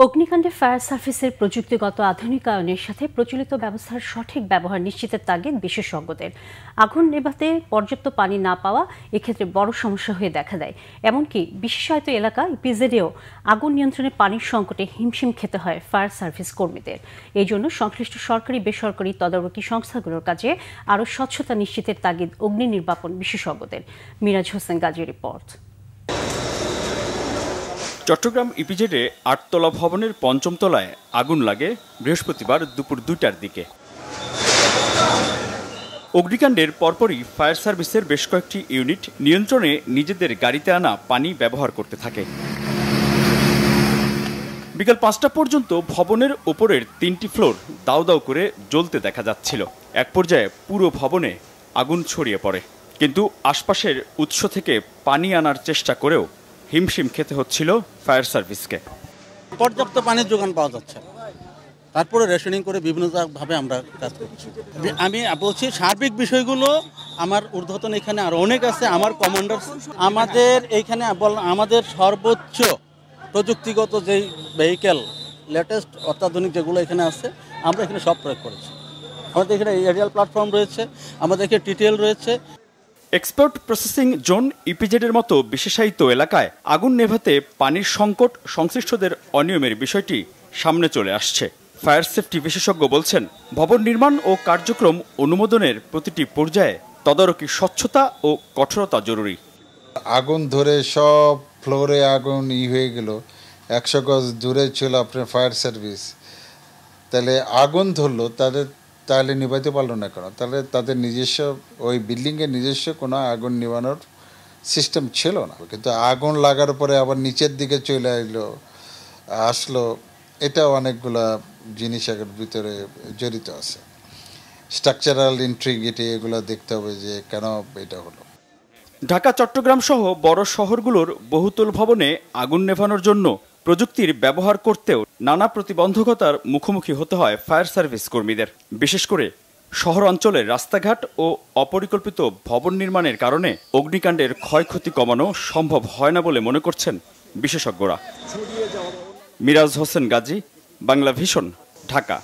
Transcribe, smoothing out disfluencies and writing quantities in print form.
অগ্নিকাণ্ডে ফায়ার সার্ভিসের প্রযুক্তিগত আধুনিকায়নের সাথে প্রচলিত ব্যবস্থার সঠিক ব্যবহার নিশ্চিতের তাগিদ বিশেষজ্ঞদের। আগুন নেভাতে পর্যাপ্ত পানি না পাওয়া এক্ষেত্রে বড় সমস্যা হয়ে দেখা দেয়। এমনকি বিশেষায়িত এলাকা ইপিজেডেও আগুন নিয়ন্ত্রণে পানির সংকটে হিমশিম খেতে হয় ফায়ার সার্ভিস কর্মীদের। এই জন্য সংশ্লিষ্ট সরকারি বেসরকারি তদারকি সংস্থাগুলোর কাজে আরও স্বচ্ছতা নিশ্চিতের তাগিদ অগ্নি নির্বাপন বিশেষজ্ঞদের। মিরাজ হোসেন গাজীর রিপোর্ট। চট্টগ্রাম ইপিজেডে ৮ তলা ভবনের ৫ম তলায় আগুন লাগে বৃহস্পতিবার দুপুর ২টার দিকে। অগ্নিকাণ্ডের পরপরই ফায়ার সার্ভিসের বেশ কয়েকটি ইউনিট নিয়ন্ত্রণে নিজেদের গাড়িতে আনা পানি ব্যবহার করতে থাকে। বিকাল ৫টা পর্যন্ত ভবনের ওপরের ৩টি ফ্লোর দাউ দাউ করে জ্বলতে দেখা যাচ্ছিল। এক পর্যায়ে পুরো ভবনে আগুন ছড়িয়ে পড়ে, কিন্তু আশপাশের উৎস থেকে পানি আনার চেষ্টা করেও হিমশিম খেতে হচ্ছিল ফায়ার সার্ভিসকে। পর্যাপ্ত পানির যোগান পাওয়া যাচ্ছে, তারপরে রেশনিং করে বিভিন্নভাবে আমরা কাজ করছি। আমি বলছি সার্বিক বিষয়গুলো আমার ঊর্ধ্বতন এখানে আরও অনেক আছে, আমার কমান্ডার আমাদের এইখানে আমাদের সর্বোচ্চ প্রযুক্তিগত যেই ভেহিক্যাল লেটেস্ট অত্যাধুনিক যেগুলো এখানে আছে আমরা এখানে সব প্রয়োগ করেছি। আমাদের এখানে এরিয়াল প্ল্যাটফর্ম রয়েছে, আমাদের এখানে টিটিএল রয়েছে। এক্সপোর্ট প্রসেসিং জোন ইপিজেডের মতো বিশেষায়িত এলাকায় আগুন নেভাতে পানির সংকট সংশ্লিষ্টদের অনিয়মের বিষয়টি সামনে চলে আসছে। ফায়ার সেফটি বিশেষজ্ঞ বলছেন, ভবন নির্মাণ ও কার্যক্রম অনুমোদনের প্রতিটি পর্যায়ে তদারকি স্বচ্ছতা ও কঠোরতা জরুরি। আগুন ধরে সব ফ্লোরে আগুন হয়ে গেল, ১০০ গজ দূরে ছিল আপনার ফায়ার সার্ভিস, তাহলে আগুন ধরলো তাহলে নিভাইতে পারলো না কেন? তাহলে তাদের নিজস্ব ওই বিল্ডিংয়ের নিজস্ব কোনো আগুন নিভানোর সিস্টেম ছিল না। কিন্তু আগুন লাগার পরে আবার নিচের দিকে চলে আসলো, এটা অনেকগুলা জিনিস এর ভিতরে জড়িত আছে। স্ট্রাকচারাল ইন্ট্রিগিটি এগুলো দেখতে হবে যে কেন এটা হলো। ঢাকা চট্টগ্রাম সহ বড় শহরগুলোর বহুতল ভবনে আগুন নেভানোর জন্য প্রযুক্তির ব্যবহার করতেও নানা প্রতিবন্ধকতার মুখোমুখি হতে হয় ফায়ার সার্ভিস কর্মীদের। বিশেষ করে শহর অঞ্চলের রাস্তাঘাট ও অপরিকল্পিত ভবন নির্মাণের কারণে অগ্নিকাণ্ডের ক্ষয়ক্ষতি কমানো সম্ভব হয় না বলে মনে করছেন বিশেষজ্ঞরা। মিরাজ হোসেন গাজী, বাংলা ভিশন, ঢাকা।